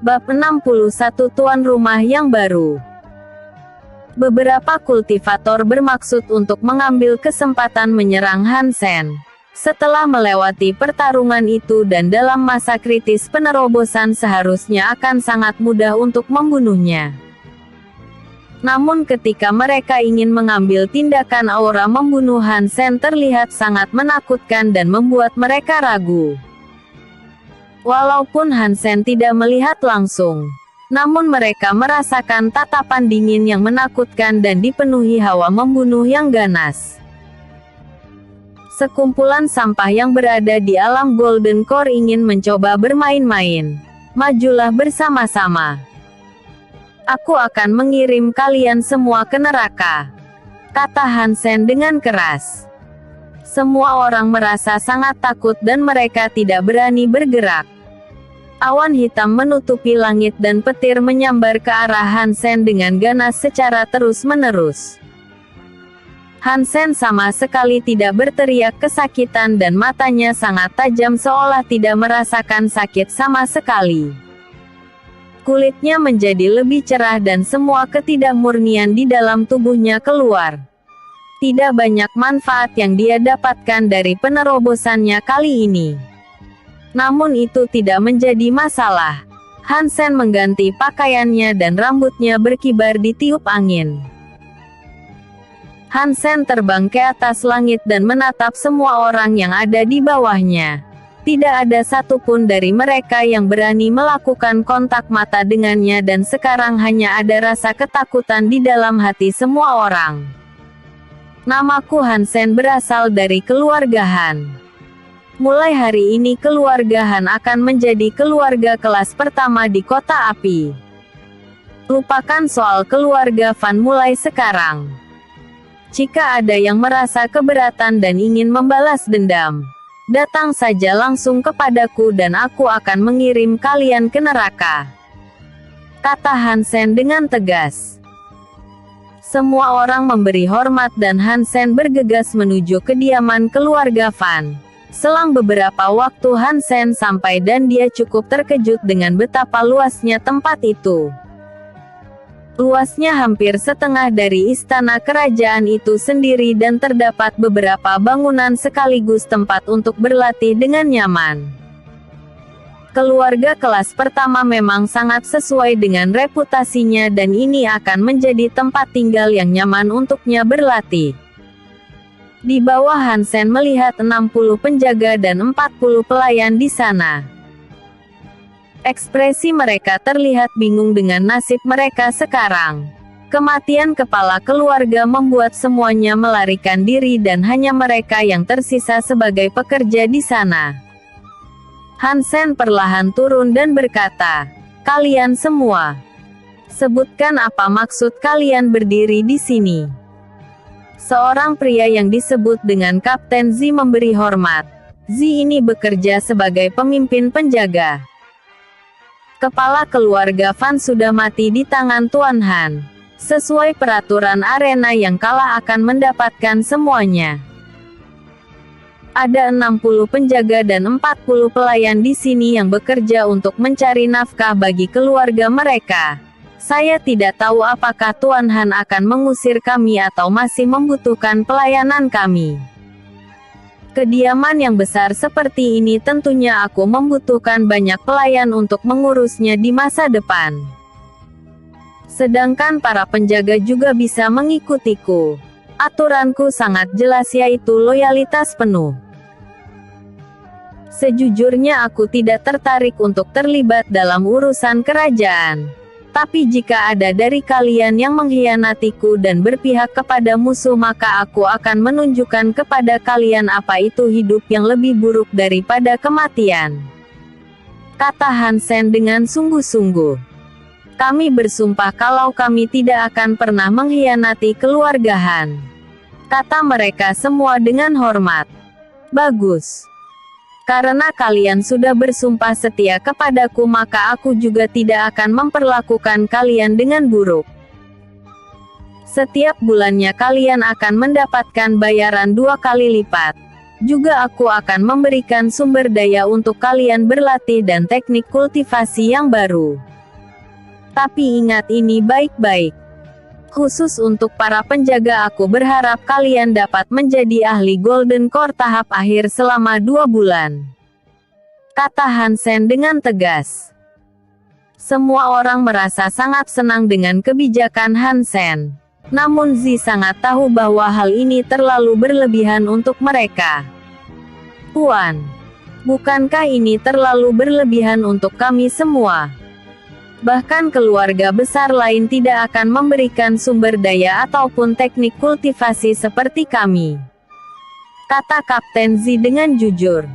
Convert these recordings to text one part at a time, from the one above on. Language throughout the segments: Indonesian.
Bab 61 Tuan Rumah yang Baru. Beberapa kultivator bermaksud untuk mengambil kesempatan menyerang Hansen. Setelah melewati pertarungan itu dan dalam masa kritis penerobosan seharusnya akan sangat mudah untuk membunuhnya. Namun ketika mereka ingin mengambil tindakan, aura membunuh Hansen terlihat sangat menakutkan dan membuat mereka ragu. Walaupun Hansen tidak melihat langsung, namun mereka merasakan tatapan dingin yang menakutkan dan dipenuhi hawa membunuh yang ganas. Sekumpulan sampah yang berada di alam Golden Core ingin mencoba bermain-main. Majulah bersama-sama. Aku akan mengirim kalian semua ke neraka, kata Hansen dengan keras. Semua orang merasa sangat takut dan mereka tidak berani bergerak. Awan hitam menutupi langit dan petir menyambar ke arah Hansen dengan ganas secara terus-menerus. Hansen sama sekali tidak berteriak kesakitan dan matanya sangat tajam seolah tidak merasakan sakit sama sekali. Kulitnya menjadi lebih cerah dan semua ketidakmurnian di dalam tubuhnya keluar. Tidak banyak manfaat yang dia dapatkan dari penerobosannya kali ini. Namun itu tidak menjadi masalah. Hansen mengganti pakaiannya dan rambutnya berkibar ditiup angin. Hansen terbang ke atas langit dan menatap semua orang yang ada di bawahnya. Tidak ada satupun dari mereka yang berani melakukan kontak mata dengannya dan sekarang hanya ada rasa ketakutan di dalam hati semua orang. Namaku Hansen berasal dari keluarga Han. Mulai hari ini keluarga Han akan menjadi keluarga kelas pertama di Kota Api. Lupakan soal keluarga Van mulai sekarang. Jika ada yang merasa keberatan dan ingin membalas dendam, datang saja langsung kepadaku dan aku akan mengirim kalian ke neraka, kata Hansen dengan tegas. Semua orang memberi hormat dan Hansen bergegas menuju kediaman keluarga Van. Selang beberapa waktu Hansen sampai dan dia cukup terkejut dengan betapa luasnya tempat itu. Luasnya hampir setengah dari istana kerajaan itu sendiri dan terdapat beberapa bangunan sekaligus tempat untuk berlatih dengan nyaman. Keluarga kelas pertama memang sangat sesuai dengan reputasinya dan ini akan menjadi tempat tinggal yang nyaman untuknya berlatih. Di bawah Hansen melihat 60 penjaga dan 40 pelayan di sana. Ekspresi mereka terlihat bingung dengan nasib mereka sekarang. Kematian kepala keluarga membuat semuanya melarikan diri dan hanya mereka yang tersisa sebagai pekerja di sana. Hansen perlahan turun dan berkata, "Kalian semua, sebutkan apa maksud kalian berdiri di sini." Seorang pria yang disebut dengan Kapten Z memberi hormat. Z ini bekerja sebagai pemimpin penjaga. Kepala keluarga Van sudah mati di tangan Tuan Han. Sesuai peraturan arena yang kalah akan mendapatkan semuanya. Ada 60 penjaga dan 40 pelayan di sini yang bekerja untuk mencari nafkah bagi keluarga mereka. Saya tidak tahu apakah Tuan Han akan mengusir kami atau masih membutuhkan pelayanan kami. Kediaman yang besar seperti ini tentunya aku membutuhkan banyak pelayan untuk mengurusnya di masa depan. Sedangkan para penjaga juga bisa mengikutiku. Aturanku sangat jelas yaitu loyalitas penuh. Sejujurnya aku tidak tertarik untuk terlibat dalam urusan kerajaan. Tapi jika ada dari kalian yang mengkhianatiku dan berpihak kepada musuh maka aku akan menunjukkan kepada kalian apa itu hidup yang lebih buruk daripada kematian, kata Hansen dengan sungguh-sungguh. Kami bersumpah kalau kami tidak akan pernah mengkhianati keluarga Han, kata mereka semua dengan hormat. Bagus. Karena kalian sudah bersumpah setia kepadaku maka aku juga tidak akan memperlakukan kalian dengan buruk. Setiap bulannya kalian akan mendapatkan bayaran 2 kali lipat. Juga aku akan memberikan sumber daya untuk kalian berlatih dan teknik kultivasi yang baru. Tapi ingat ini baik-baik. Khusus untuk para penjaga, aku berharap kalian dapat menjadi ahli Golden Core tahap akhir selama 2 bulan. Kata Hansen dengan tegas. Semua orang merasa sangat senang dengan kebijakan Hansen. Namun Zi sangat tahu bahwa hal ini terlalu berlebihan untuk mereka. Tuan, bukankah ini terlalu berlebihan untuk kami semua? Bahkan keluarga besar lain tidak akan memberikan sumber daya ataupun teknik kultivasi seperti kami. Kata Kapten Zi dengan jujur.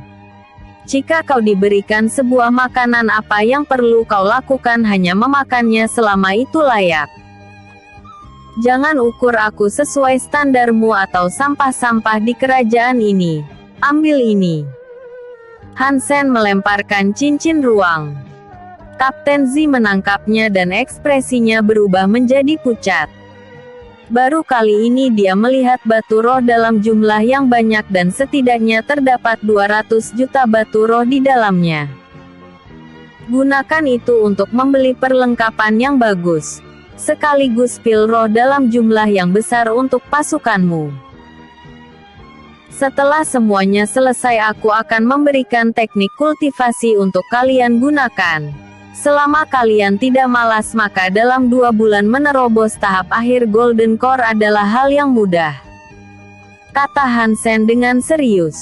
Jika kau diberikan sebuah makanan, apa yang perlu kau lakukan hanya memakannya selama itu layak. Jangan ukur aku sesuai standarmu atau sampah-sampah di kerajaan ini. Ambil ini. Hansen melemparkan cincin ruang. Kapten Zi menangkapnya dan ekspresinya berubah menjadi pucat. Baru kali ini dia melihat batu roh dalam jumlah yang banyak dan setidaknya terdapat 200 juta batu roh di dalamnya. Gunakan itu untuk membeli perlengkapan yang bagus. Sekaligus pil roh dalam jumlah yang besar untuk pasukanmu. Setelah semuanya selesai, aku akan memberikan teknik kultivasi untuk kalian gunakan. Selama kalian tidak malas, maka dalam 2 bulan menerobos tahap akhir Golden Core adalah hal yang mudah. Kata Hansen dengan serius.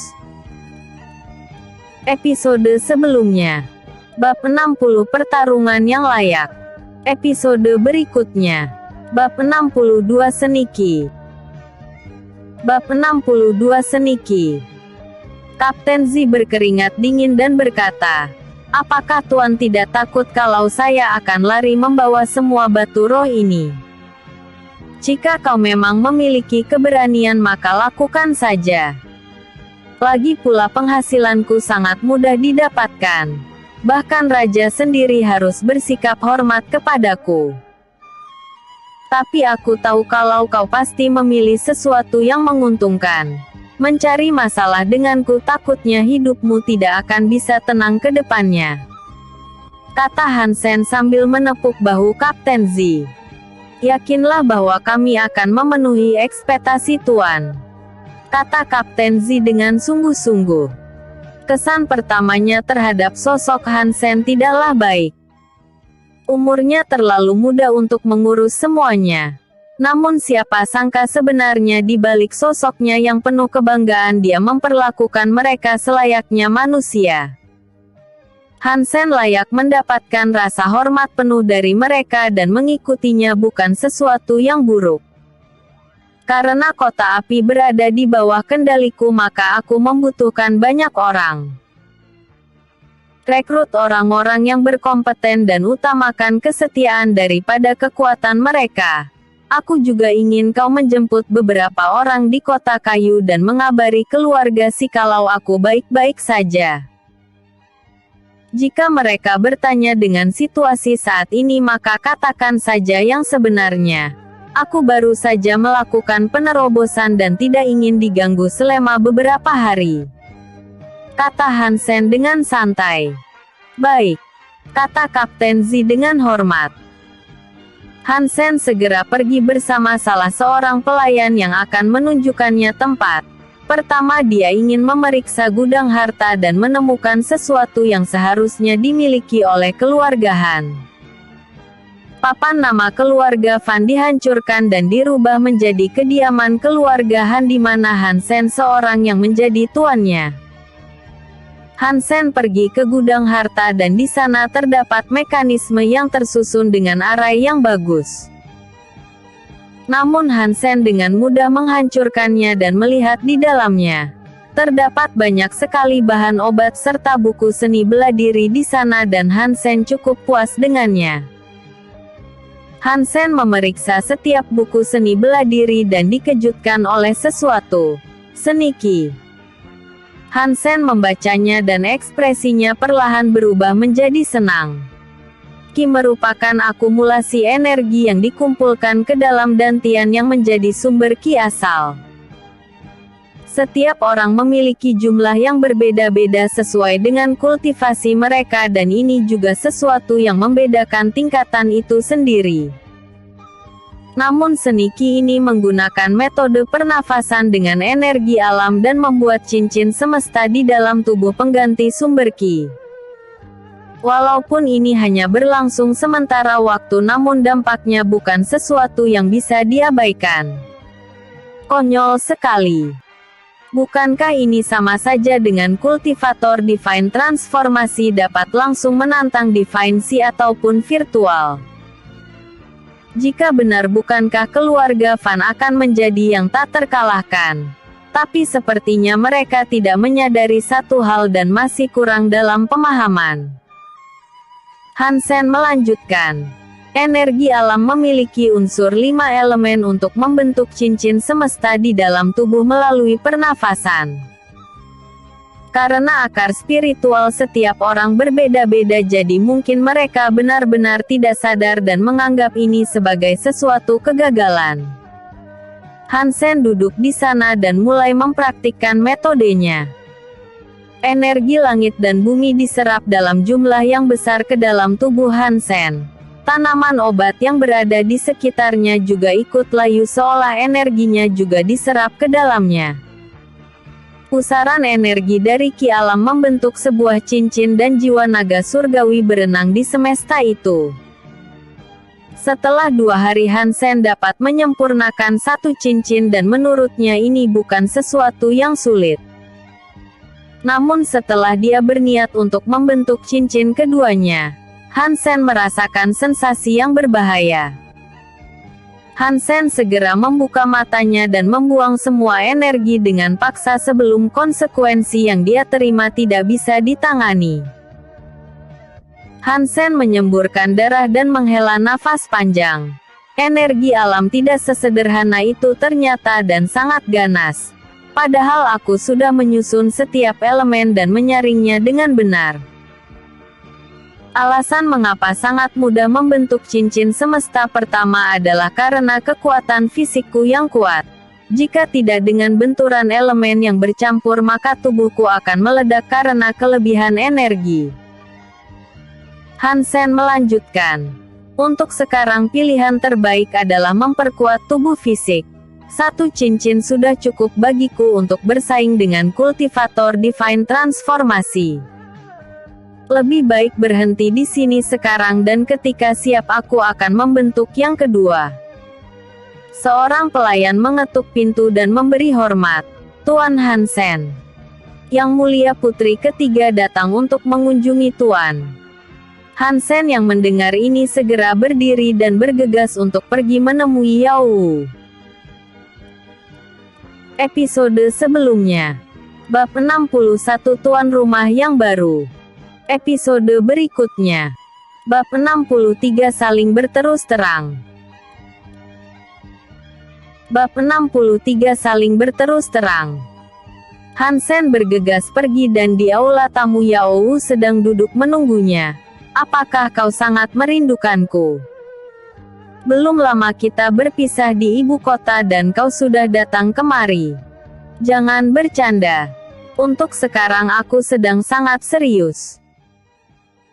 Episode sebelumnya. Bab 60 Pertarungan yang layak. Episode berikutnya. Bab 62 Seniki. Bab 62 Seniki. Kapten Zi berkeringat dingin dan berkata, apakah Tuan tidak takut kalau saya akan lari membawa semua batu roh ini? Jika kau memang memiliki keberanian, maka lakukan saja. Lagi pula penghasilanku sangat mudah didapatkan. Bahkan raja sendiri harus bersikap hormat kepadaku. Tapi aku tahu kalau kau pasti memilih sesuatu yang menguntungkan. Mencari masalah denganku, takutnya hidupmu tidak akan bisa tenang ke depannya. Kata Hansen sambil menepuk bahu Kapten Zi. Yakinlah bahwa kami akan memenuhi ekspektasi Tuan. Kata Kapten Zi dengan sungguh-sungguh. Kesan pertamanya terhadap sosok Hansen tidaklah baik. Umurnya terlalu muda untuk mengurus semuanya. Namun siapa sangka sebenarnya di balik sosoknya yang penuh kebanggaan, dia memperlakukan mereka selayaknya manusia. Hansen layak mendapatkan rasa hormat penuh dari mereka dan mengikutinya bukan sesuatu yang buruk. Karena kota api berada di bawah kendaliku, maka aku membutuhkan banyak orang. Rekrut orang-orang yang berkompeten dan utamakan kesetiaan daripada kekuatan mereka. Aku juga ingin kau menjemput beberapa orang di kota kayu dan mengabari keluarga kalau aku baik-baik saja. Jika mereka bertanya dengan situasi saat ini, maka katakan saja yang sebenarnya. Aku baru saja melakukan penerobosan dan tidak ingin diganggu selama beberapa hari. Kata Hansen dengan santai. Baik. Kata Kapten Zi dengan hormat. Hansen segera pergi bersama salah seorang pelayan yang akan menunjukkannya tempat. Pertama, dia ingin memeriksa gudang harta dan menemukan sesuatu yang seharusnya dimiliki oleh keluarga Han. Papan nama keluarga Van dihancurkan dan dirubah menjadi kediaman keluarga Han, di mana Hansen seorang yang menjadi tuannya. Hansen pergi ke gudang harta dan di sana terdapat mekanisme yang tersusun dengan arai yang bagus. Namun Hansen dengan mudah menghancurkannya dan melihat di dalamnya. Terdapat banyak sekali bahan obat serta buku seni bela diri di sana dan Hansen cukup puas dengannya. Hansen memeriksa setiap buku seni bela diri dan dikejutkan oleh sesuatu. Seniki. Hansen membacanya dan ekspresinya perlahan berubah menjadi senang. Ki merupakan akumulasi energi yang dikumpulkan ke dalam dantian yang menjadi sumber ki asal. Setiap orang memiliki jumlah yang berbeda-beda sesuai dengan kultivasi mereka dan ini juga sesuatu yang membedakan tingkatan itu sendiri. Namun seni Qi ini menggunakan metode pernafasan dengan energi alam dan membuat cincin semesta di dalam tubuh pengganti sumber Qi. Walaupun ini hanya berlangsung sementara waktu namun dampaknya bukan sesuatu yang bisa diabaikan. Konyol sekali. Bukankah ini sama saja dengan kultivator divine transformasi dapat langsung menantang divine Qi ataupun virtual? Jika benar bukankah keluarga Fan akan menjadi yang tak terkalahkan? Tapi sepertinya mereka tidak menyadari satu hal dan masih kurang dalam pemahaman. Hansen melanjutkan. Energi alam memiliki unsur 5 elemen untuk membentuk cincin semesta di dalam tubuh melalui pernafasan. Karena akar spiritual setiap orang berbeda-beda jadi mungkin mereka benar-benar tidak sadar dan menganggap ini sebagai sesuatu kegagalan. Hansen duduk di sana dan mulai mempraktikkan metodenya. Energi langit dan bumi diserap dalam jumlah yang besar ke dalam tubuh Hansen. Tanaman obat yang berada di sekitarnya juga ikut layu seolah energinya juga diserap ke dalamnya. Pusaran energi dari Qi alam membentuk sebuah cincin dan jiwa naga surgawi berenang di semesta itu. Setelah 2 hari Hansen dapat menyempurnakan satu cincin dan menurutnya ini bukan sesuatu yang sulit. Namun setelah dia berniat untuk membentuk cincin keduanya, Hansen merasakan sensasi yang berbahaya. Hansen segera membuka matanya dan membuang semua energi dengan paksa sebelum konsekuensi yang dia terima tidak bisa ditangani. Hansen menyemburkan darah dan menghela nafas panjang. Energi alam tidak sesederhana itu ternyata dan sangat ganas. Padahal aku sudah menyusun setiap elemen dan menyaringnya dengan benar. Alasan mengapa sangat mudah membentuk cincin semesta pertama adalah karena kekuatan fisikku yang kuat. Jika tidak dengan benturan elemen yang bercampur maka tubuhku akan meledak karena kelebihan energi. Hansen melanjutkan. Untuk sekarang pilihan terbaik adalah memperkuat tubuh fisik. Satu cincin sudah cukup bagiku untuk bersaing dengan kultivator divine transformasi. Lebih baik berhenti di sini sekarang dan ketika siap aku akan membentuk yang kedua. Seorang pelayan mengetuk pintu dan memberi hormat. Tuan Hansen. Yang mulia putri ketiga datang untuk mengunjungi Tuan. Hansen yang mendengar ini segera berdiri dan bergegas untuk pergi menemui Yao Wu. Episode sebelumnya. Bab 61 Tuan Rumah yang Baru. Episode berikutnya. Bab 63 Saling berterus terang. Bab 63 Saling berterus terang. Hansen bergegas pergi dan di aula tamu Yao Wu sedang duduk menunggunya. Apakah kau sangat merindukanku? Belum lama kita berpisah di ibu kota dan kau sudah datang kemari. Jangan bercanda. Untuk sekarang aku sedang sangat serius.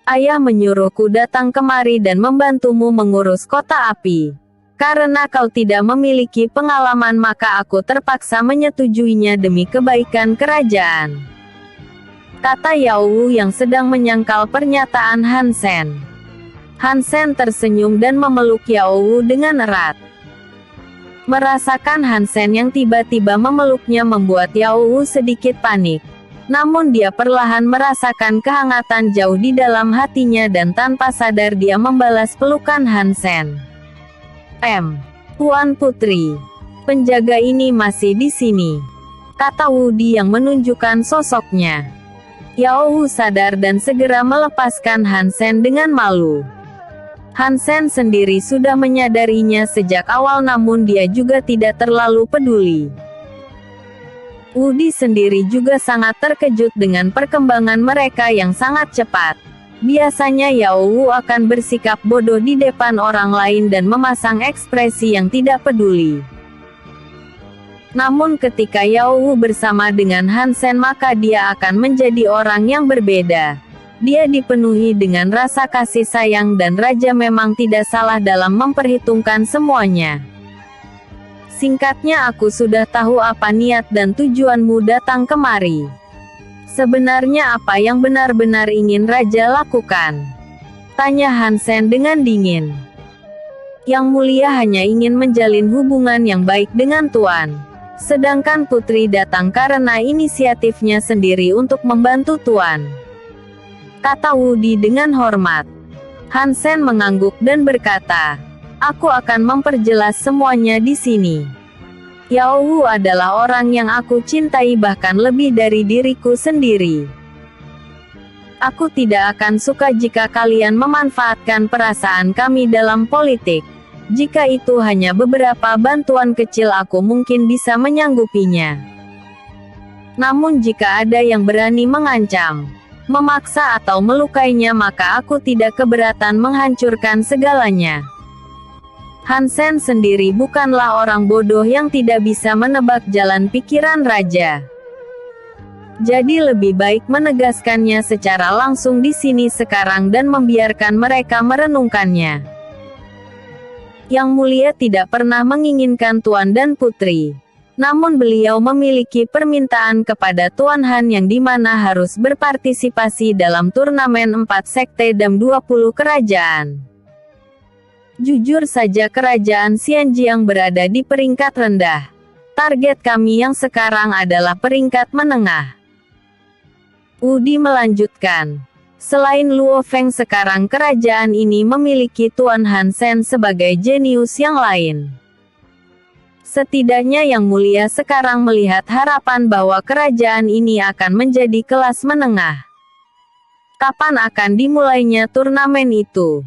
Ayah menyuruhku datang kemari dan membantumu mengurus kota api. Karena kau tidak memiliki pengalaman maka aku terpaksa menyetujuinya demi kebaikan kerajaan. Kata Yao Wu yang sedang menyangkal pernyataan Hansen. Hansen tersenyum dan memeluk Yao Wu dengan erat. Merasakan Hansen yang tiba-tiba memeluknya membuat Yao Wu sedikit panik. Namun dia perlahan merasakan kehangatan jauh di dalam hatinya dan tanpa sadar dia membalas pelukan Hansen. Tuan Putri. Penjaga ini masih di sini. Kata Wudi yang menunjukkan sosoknya. Yao Wu sadar dan segera melepaskan Hansen dengan malu. Hansen sendiri sudah menyadarinya sejak awal namun dia juga tidak terlalu peduli. Wudi sendiri juga sangat terkejut dengan perkembangan mereka yang sangat cepat. Biasanya Yao Wu akan bersikap bodoh di depan orang lain dan memasang ekspresi yang tidak peduli. Namun ketika Yao Wu bersama dengan Han Sen maka dia akan menjadi orang yang berbeda. Dia dipenuhi dengan rasa kasih sayang dan raja memang tidak salah dalam memperhitungkan semuanya. Singkatnya aku sudah tahu apa niat dan tujuanmu datang kemari. Sebenarnya apa yang benar-benar ingin raja lakukan? Tanya Han Sen dengan dingin. Yang mulia hanya ingin menjalin hubungan yang baik dengan Tuan. Sedangkan putri datang karena inisiatifnya sendiri untuk membantu Tuan. Kata Wudi dengan hormat. Han Sen mengangguk dan berkata, aku akan memperjelas semuanya di sini. Yao Wu adalah orang yang aku cintai bahkan lebih dari diriku sendiri. Aku tidak akan suka jika kalian memanfaatkan perasaan kami dalam politik. Jika itu hanya beberapa bantuan kecil aku mungkin bisa menyanggupinya. Namun jika ada yang berani mengancam, memaksa atau melukainya maka aku tidak keberatan menghancurkan segalanya. Han Sen sendiri bukanlah orang bodoh yang tidak bisa menebak jalan pikiran raja. Jadi lebih baik menegaskannya secara langsung di sini sekarang dan membiarkan mereka merenungkannya. Yang mulia tidak pernah menginginkan Tuan dan Putri. Namun beliau memiliki permintaan kepada Tuan Han yang dimana harus berpartisipasi dalam turnamen 4 sekte dan 20 kerajaan. Jujur saja kerajaan Xianjiang berada di peringkat rendah. Target kami yang sekarang adalah peringkat menengah. Wudi melanjutkan. Selain Luo Feng sekarang kerajaan ini memiliki Tuan Han Sen sebagai jenius yang lain. Setidaknya yang mulia sekarang melihat harapan bahwa kerajaan ini akan menjadi kelas menengah. Kapan akan dimulainya turnamen itu?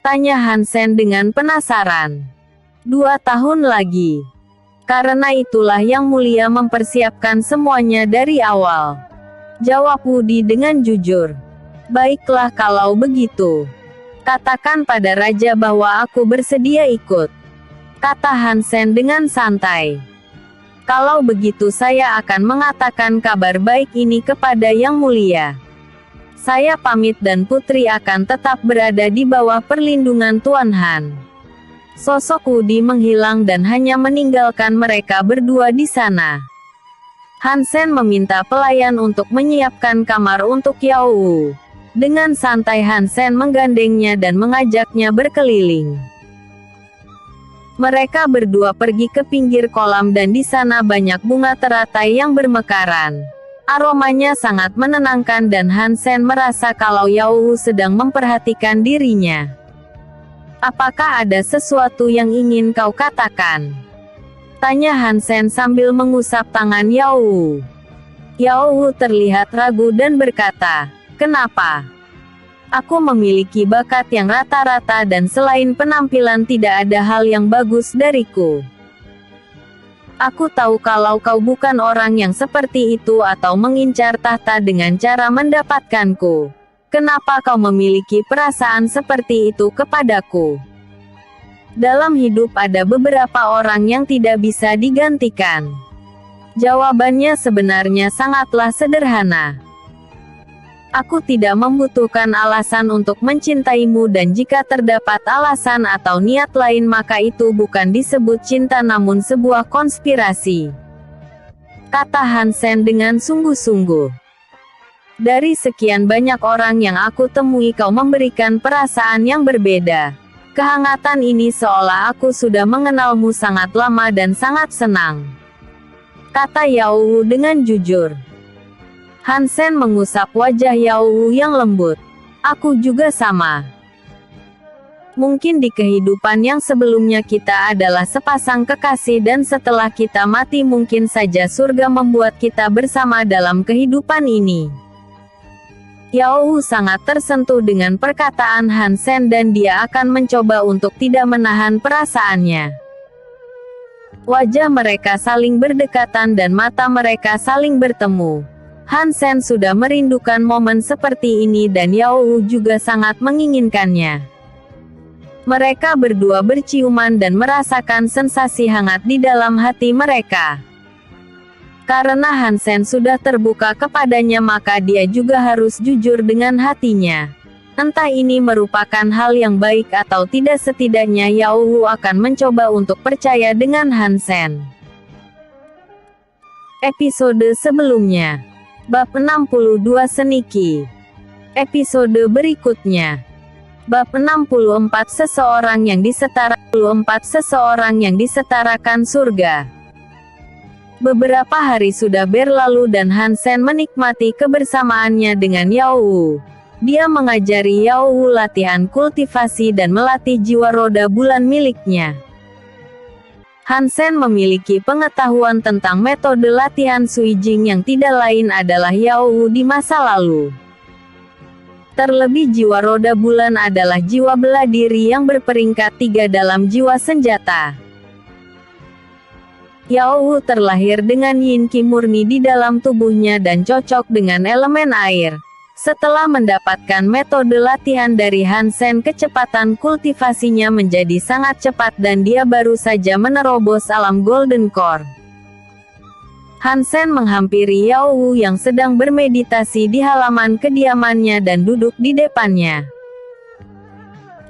Tanya Han Sen dengan penasaran. 2 tahun lagi. Karena itulah yang mulia mempersiapkan semuanya dari awal. Jawab Wudi dengan jujur. Baiklah kalau begitu. Katakan pada raja bahwa aku bersedia ikut. Kata Han Sen dengan santai. Kalau begitu saya akan mengatakan kabar baik ini kepada yang mulia. Saya pamit dan putri akan tetap berada di bawah perlindungan Tuan Han. Sosok Wudi menghilang dan hanya meninggalkan mereka berdua di sana. Han Sen meminta pelayan untuk menyiapkan kamar untuk Yao Wu. Dengan santai Han Sen menggandengnya dan mengajaknya berkeliling. Mereka berdua pergi ke pinggir kolam dan di sana banyak bunga teratai yang bermekaran. Aromanya sangat menenangkan dan Han Sen merasa kalau Yao Wu sedang memperhatikan dirinya. Apakah ada sesuatu yang ingin kau katakan? Tanya Han Sen sambil mengusap tangan Yao Wu. Yao Wu terlihat ragu dan berkata, kenapa? Aku memiliki bakat yang rata-rata dan selain penampilan tidak ada hal yang bagus dariku. Aku tahu kalau kau bukan orang yang seperti itu atau mengincar tahta dengan cara mendapatkanku. Kenapa kau memiliki perasaan seperti itu kepadaku? Dalam hidup ada beberapa orang yang tidak bisa digantikan. Jawabannya sebenarnya sangatlah sederhana. Aku tidak membutuhkan alasan untuk mencintaimu dan jika terdapat alasan atau niat lain maka itu bukan disebut cinta namun sebuah konspirasi. Kata Han Sen dengan sungguh-sungguh. Dari sekian banyak orang yang aku temui kau memberikan perasaan yang berbeda. Kehangatan ini seolah aku sudah mengenalmu sangat lama dan sangat senang. Kata Yao Wu dengan jujur. Han Sen mengusap wajah Yao Wu yang lembut. Aku juga sama. Mungkin di kehidupan yang sebelumnya kita adalah sepasang kekasih dan setelah kita mati mungkin saja surga membuat kita bersama dalam kehidupan ini. Yao Wu sangat tersentuh dengan perkataan Han Sen dan dia akan mencoba untuk tidak menahan perasaannya. Wajah mereka saling berdekatan dan mata mereka saling bertemu. Han Sen sudah merindukan momen seperti ini dan Yao Wu juga sangat menginginkannya. Mereka berdua berciuman dan merasakan sensasi hangat di dalam hati mereka. Karena Hansen sudah terbuka kepadanya maka dia juga harus jujur dengan hatinya. Entah ini merupakan hal yang baik atau tidak, setidaknya Yao Wu akan mencoba untuk percaya dengan Hansen. Episode sebelumnya. Bab 62 Seniki. Episode berikutnya. Bab 64 Seseorang yang disetarakan surga. Beberapa hari sudah berlalu dan Hansen menikmati kebersamaannya dengan Yao Wu. Dia mengajari Yao Wu latihan kultivasi dan melatih jiwa roda bulan miliknya. Hansen memiliki pengetahuan tentang metode latihan Suijing yang tidak lain adalah Yao Wu di masa lalu. Terlebih jiwa roda bulan adalah jiwa bela diri yang berperingkat 3 dalam jiwa senjata. Yao Wu terlahir dengan Yin Qi murni di dalam tubuhnya dan cocok dengan elemen air. Setelah mendapatkan metode latihan dari Hansen, kecepatan kultivasinya menjadi sangat cepat dan dia baru saja menerobos alam Golden Core. Hansen menghampiri Yao Wu yang sedang bermeditasi di halaman kediamannya dan duduk di depannya.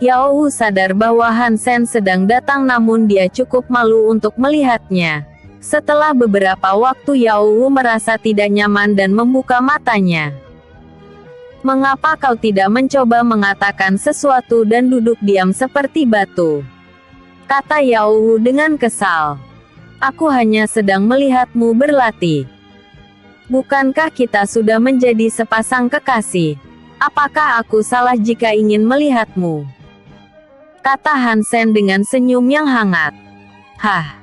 Yao Wu sadar bahwa Hansen sedang datang namun dia cukup malu untuk melihatnya. Setelah beberapa waktu Yao Wu merasa tidak nyaman dan membuka matanya. "Mengapa kau tidak mencoba mengatakan sesuatu dan duduk diam seperti batu?" kata Yao Wu dengan kesal. "Aku hanya sedang melihatmu berlatih. Bukankah kita sudah menjadi sepasang kekasih? Apakah aku salah jika ingin melihatmu?" kata Hansen dengan senyum yang hangat. "Hah.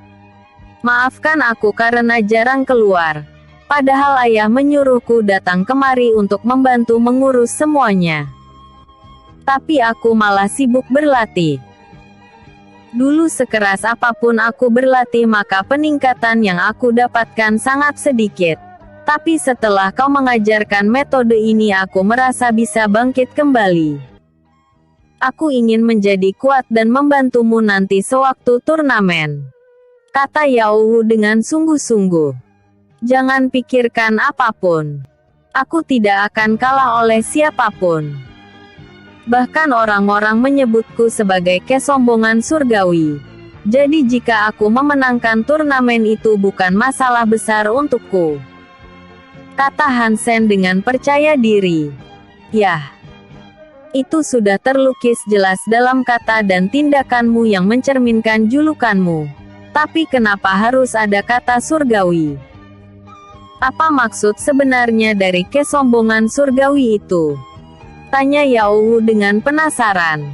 Maafkan aku karena jarang keluar. Padahal ayah menyuruhku datang kemari untuk membantu mengurus semuanya. Tapi aku malah sibuk berlatih. Dulu sekeras apapun aku berlatih maka peningkatan yang aku dapatkan sangat sedikit. Tapi setelah kau mengajarkan metode ini aku merasa bisa bangkit kembali. Aku ingin menjadi kuat dan membantumu nanti sewaktu turnamen," kata Yao Wu dengan sungguh-sungguh. "Jangan pikirkan apapun. Aku tidak akan kalah oleh siapapun. Bahkan orang-orang menyebutku sebagai kesombongan surgawi. Jadi jika aku memenangkan turnamen itu bukan masalah besar untukku," kata Hansen dengan percaya diri. "Yah. Itu sudah terlukis jelas dalam kata dan tindakanmu yang mencerminkan julukanmu. Tapi kenapa harus ada kata surgawi? Apa maksud sebenarnya dari kesombongan surgawi itu?" tanya Yao Wu dengan penasaran.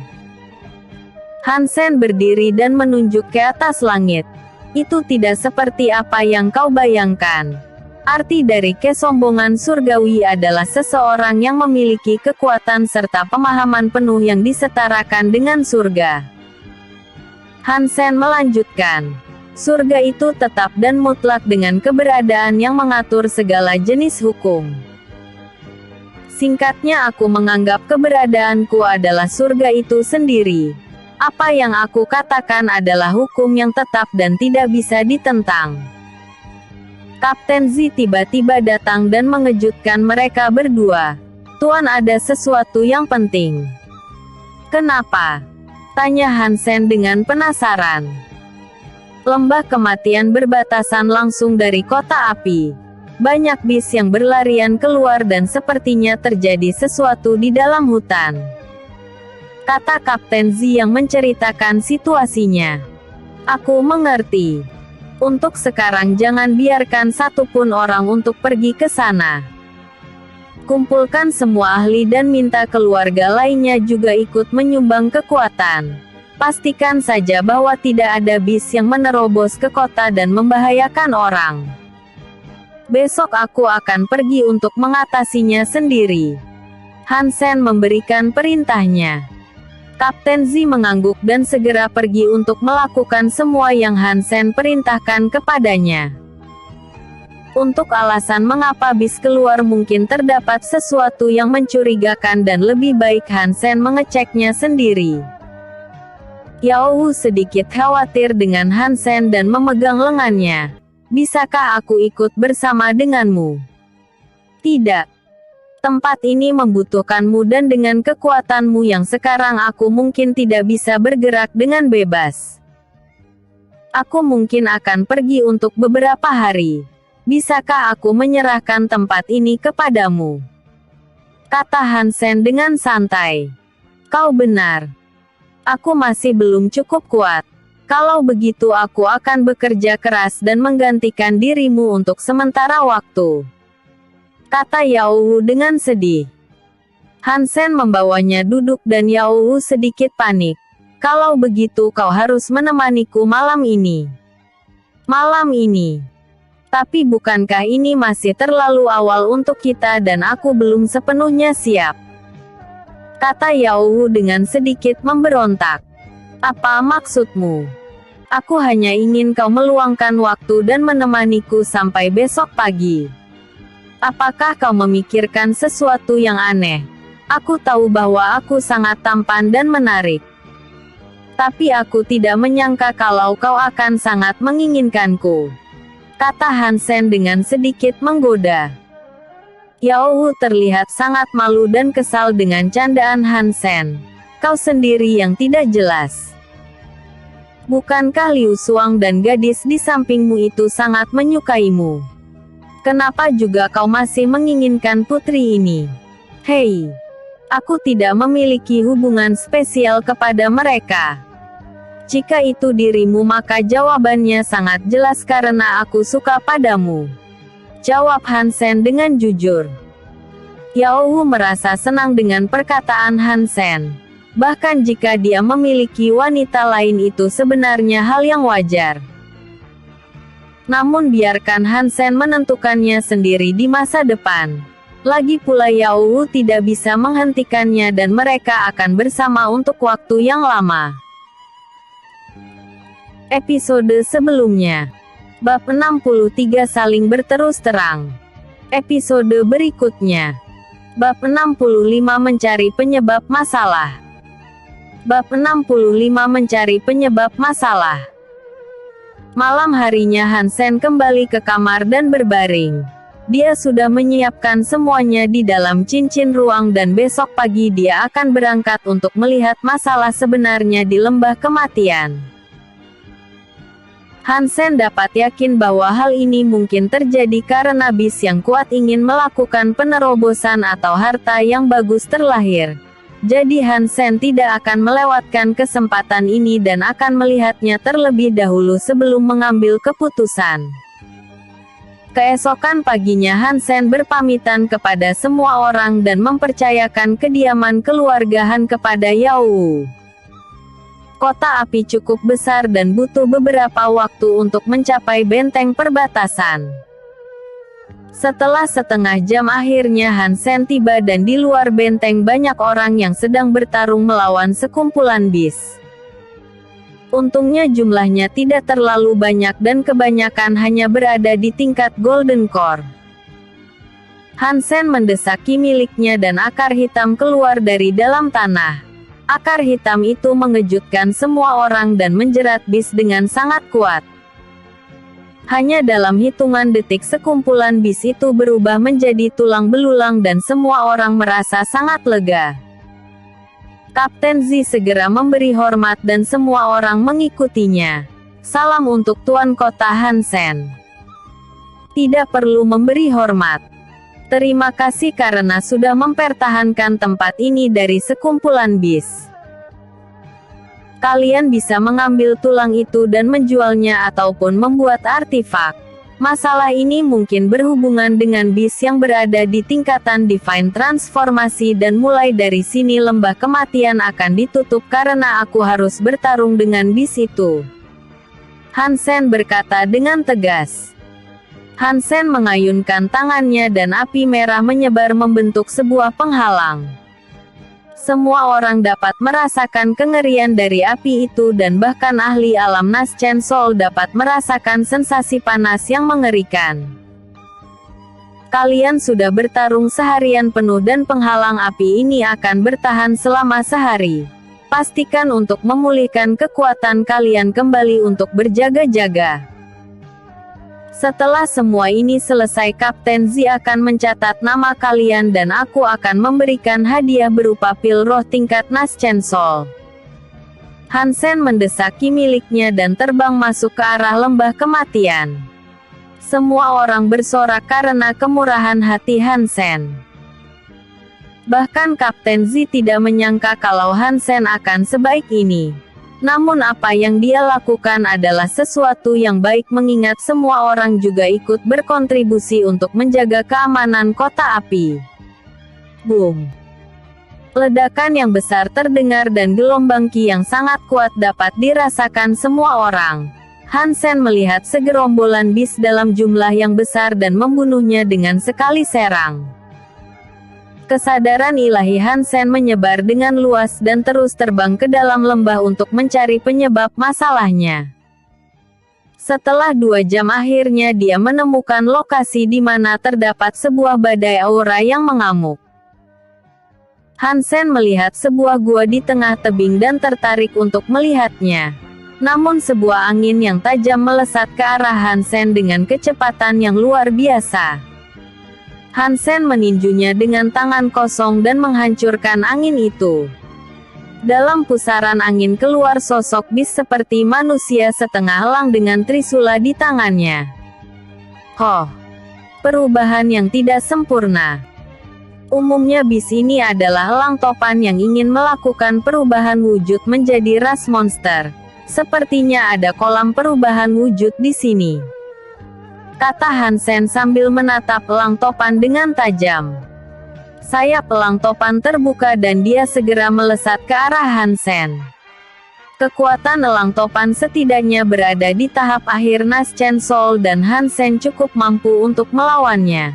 Hansen berdiri dan menunjuk ke atas langit. "Itu tidak seperti apa yang kau bayangkan. Arti dari kesombongan surgawi adalah seseorang yang memiliki kekuatan serta pemahaman penuh yang disetarakan dengan surga." Hansen melanjutkan. "Surga itu tetap dan mutlak dengan keberadaan yang mengatur segala jenis hukum. Singkatnya aku menganggap keberadaanku adalah surga itu sendiri. Apa yang aku katakan adalah hukum yang tetap dan tidak bisa ditentang." Kapten Z tiba-tiba datang dan mengejutkan mereka berdua. "Tuan, ada sesuatu yang penting." "Kenapa?" tanya Hansen dengan penasaran. Lembah kematian berbatasan langsung dari kota api. Banyak bis yang berlarian keluar dan sepertinya terjadi sesuatu di dalam hutan, kata Kapten Z yang menceritakan situasinya. "Aku mengerti. Untuk sekarang jangan biarkan satupun orang untuk pergi ke sana. Kumpulkan semua ahli dan minta keluarga lainnya juga ikut menyumbang kekuatan. Pastikan saja bahwa tidak ada bis yang menerobos ke kota dan membahayakan orang. Besok aku akan pergi untuk mengatasinya sendiri." Hansen memberikan perintahnya. Kapten Z mengangguk dan segera pergi untuk melakukan semua yang Hansen perintahkan kepadanya. Untuk alasan mengapa bis keluar mungkin terdapat sesuatu yang mencurigakan dan lebih baik Hansen mengeceknya sendiri. Yao Wu sedikit khawatir dengan Hansen dan memegang lengannya. Bisakah aku ikut bersama denganmu? Tidak. Tempat ini membutuhkanmu dan dengan kekuatanmu yang sekarang aku mungkin tidak bisa bergerak dengan bebas. Aku mungkin akan pergi untuk beberapa hari. Bisakah aku menyerahkan tempat ini kepadamu? Kata Hansen dengan santai. Kau benar. Aku masih belum cukup kuat. Kalau begitu aku akan bekerja keras dan menggantikan dirimu untuk sementara waktu. Kata Yao Wu dengan sedih. Hansen membawanya duduk dan Yao Wu sedikit panik. Kalau begitu kau harus menemaniku malam ini. Malam ini. Tapi bukankah ini masih terlalu awal untuk kita dan aku belum sepenuhnya siap? Kata Yao Wu dengan sedikit memberontak. Apa maksudmu? Aku hanya ingin kau meluangkan waktu dan menemaniku sampai besok pagi. Apakah kau memikirkan sesuatu yang aneh? Aku tahu bahwa aku sangat tampan dan menarik. Tapi aku tidak menyangka kalau kau akan sangat menginginkanku. Kata Hansen dengan sedikit menggoda. Yao Wu terlihat sangat malu dan kesal dengan candaan Hansen. Kau sendiri yang tidak jelas. Bukankah Liu Xuang dan gadis di sampingmu itu sangat menyukaimu? Kenapa juga kau masih menginginkan putri ini? Hei, aku tidak memiliki hubungan spesial kepada mereka. Jika itu dirimu maka jawabannya sangat jelas karena aku suka padamu. Jawab Hansen dengan jujur. Yao Wu merasa senang dengan perkataan Hansen. Bahkan jika dia memiliki wanita lain itu sebenarnya hal yang wajar. Namun biarkan Hansen menentukannya sendiri di masa depan. Lagi pula Yao Wu tidak bisa menghentikannya dan mereka akan bersama untuk waktu yang lama. Episode sebelumnya. Bab 63 saling berterus terang. Episode berikutnya. Bab 65 mencari penyebab masalah. Bab 65 mencari penyebab masalah. Malam harinya Hansen kembali ke kamar dan berbaring. Dia sudah menyiapkan semuanya di dalam cincin ruang dan besok pagi dia akan berangkat untuk melihat masalah sebenarnya di lembah kematian. Hansen dapat yakin bahwa hal ini mungkin terjadi karena bis yang kuat ingin melakukan penerobosan atau harta yang bagus terlahir. Jadi Hansen tidak akan melewatkan kesempatan ini dan akan melihatnya terlebih dahulu sebelum mengambil keputusan. Keesokan paginya Hansen berpamitan kepada semua orang dan mempercayakan kediaman keluarga Han kepada Yao Wu. Kota api cukup besar dan butuh beberapa waktu untuk mencapai benteng perbatasan. Setelah setengah jam akhirnya Hansen tiba dan di luar benteng banyak orang yang sedang bertarung melawan sekumpulan bis. Untungnya jumlahnya tidak terlalu banyak dan kebanyakan hanya berada di tingkat Golden Core. Hansen mendesaki miliknya dan akar hitam keluar dari dalam tanah. Akar hitam itu mengejutkan semua orang dan menjerat bis dengan sangat kuat. Hanya dalam hitungan detik sekumpulan bis itu berubah menjadi tulang belulang dan semua orang merasa sangat lega. Kapten Zi segera memberi hormat dan semua orang mengikutinya. Salam untuk Tuan Kota Hansen. Tidak perlu memberi hormat. Terima kasih karena sudah mempertahankan tempat ini dari sekumpulan bis. Kalian bisa mengambil tulang itu dan menjualnya ataupun membuat artifak. Masalah ini mungkin berhubungan dengan bis yang berada di tingkatan Divine Transformasi dan mulai dari sini lembah kematian akan ditutup karena aku harus bertarung dengan bis itu. Hansen berkata dengan tegas. Hansen mengayunkan tangannya dan api merah menyebar membentuk sebuah penghalang. Semua orang dapat merasakan kengerian dari api itu dan bahkan ahli alam Naschen Soul dapat merasakan sensasi panas yang mengerikan. Kalian sudah bertarung seharian penuh dan penghalang api ini akan bertahan selama sehari. Pastikan untuk memulihkan kekuatan kalian kembali untuk berjaga-jaga. Setelah semua ini selesai, Kapten Z akan mencatat nama kalian dan aku akan memberikan hadiah berupa pil roh tingkat Naschensol. Hansen mendesaki miliknya dan terbang masuk ke arah lembah kematian. Semua orang bersorak karena kemurahan hati Hansen. Bahkan Kapten Z tidak menyangka kalau Hansen akan sebaik ini. Namun apa yang dia lakukan adalah sesuatu yang baik mengingat semua orang juga ikut berkontribusi untuk menjaga keamanan kota api. Boom! Ledakan yang besar terdengar dan gelombang ki yang sangat kuat dapat dirasakan semua orang. Hansen melihat segerombolan bis dalam jumlah yang besar dan membunuhnya dengan sekali serang. Kesadaran ilahi Hansen menyebar dengan luas dan terus terbang ke dalam lembah untuk mencari penyebab masalahnya. Setelah 2 jam akhirnya dia menemukan lokasi di mana terdapat sebuah badai aura yang mengamuk. Hansen melihat sebuah gua di tengah tebing dan tertarik untuk melihatnya. Namun sebuah angin yang tajam melesat ke arah Hansen dengan kecepatan yang luar biasa. Hansen meninjunya dengan tangan kosong dan menghancurkan angin itu. Dalam pusaran angin keluar sosok bis seperti manusia setengah elang dengan trisula di tangannya. Perubahan yang tidak sempurna. Umumnya bis ini adalah elang topan yang ingin melakukan perubahan wujud menjadi ras monster. Sepertinya ada kolam perubahan wujud di sini, kata Hansen sambil menatap elang topan dengan tajam. Sayap elang topan terbuka dan dia segera melesat ke arah Hansen. Kekuatan elang topan setidaknya berada di tahap akhir Naschensol dan Hansen cukup mampu untuk melawannya.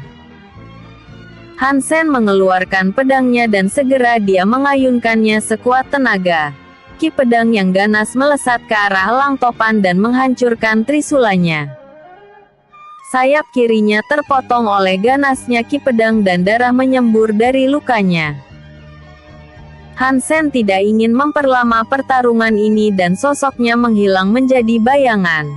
Hansen mengeluarkan pedangnya dan segera dia mengayunkannya sekuat tenaga. Ki pedang yang ganas melesat ke arah elang topan dan menghancurkan trisulanya. Sayap kirinya terpotong oleh ganasnya ki pedang dan darah menyembur dari lukanya. Hansen tidak ingin memperlama pertarungan ini dan sosoknya menghilang menjadi bayangan.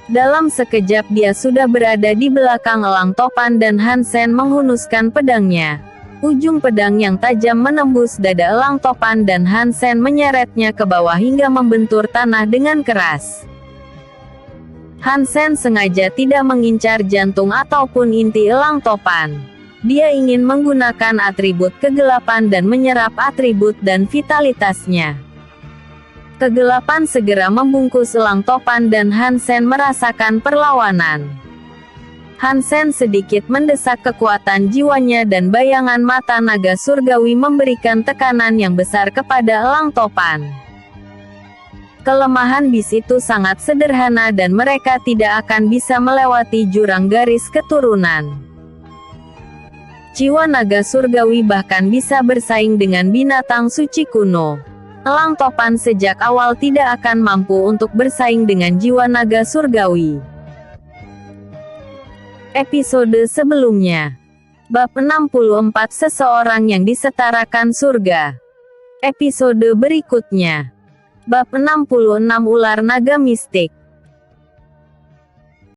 Dalam sekejap dia sudah berada di belakang elang topan dan Hansen menghunuskan pedangnya. Ujung pedang yang tajam menembus dada elang topan dan Hansen menyeretnya ke bawah hingga membentur tanah dengan keras. Hansen sengaja tidak mengincar jantung ataupun inti elang topan. Dia ingin menggunakan atribut kegelapan dan menyerap atribut dan vitalitasnya. Kegelapan segera membungkus elang topan dan Hansen merasakan perlawanan. Hansen sedikit mendesak kekuatan jiwanya dan bayangan mata naga surgawi memberikan tekanan yang besar kepada elang topan. Kelemahan bis itu sangat sederhana dan mereka tidak akan bisa melewati jurang garis keturunan. Jiwa naga surgawi bahkan bisa bersaing dengan binatang suci kuno. Elang topan sejak awal tidak akan mampu untuk bersaing dengan jiwa naga surgawi. Episode sebelumnya. Bab 64 Seseorang yang disetarakan surga. Episode berikutnya. Bab 66 Ular naga mistik.